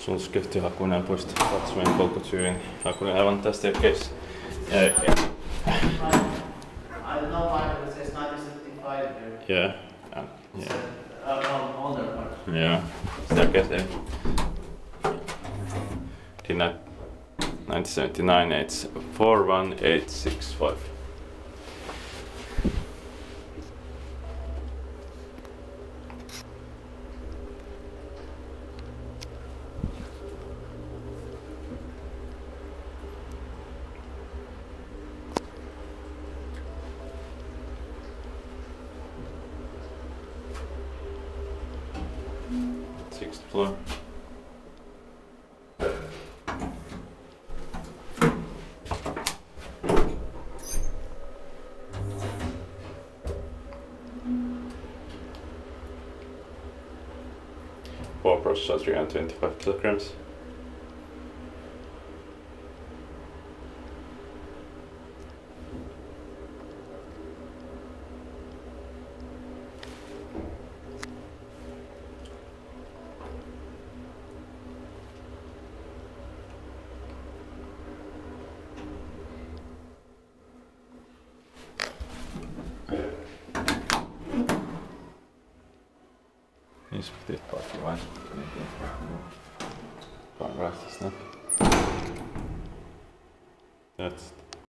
Sundskrifter till Hakunila post Ratsumiehenpolku to Hakunila and Vantaa staircase. I don't know why it says 1975 here. Yeah. No, older part. Yeah. Staircase there. 1979, it's 41865. Sixth floor. Four processor 325 kilograms. Inspekteert parkje waar. That's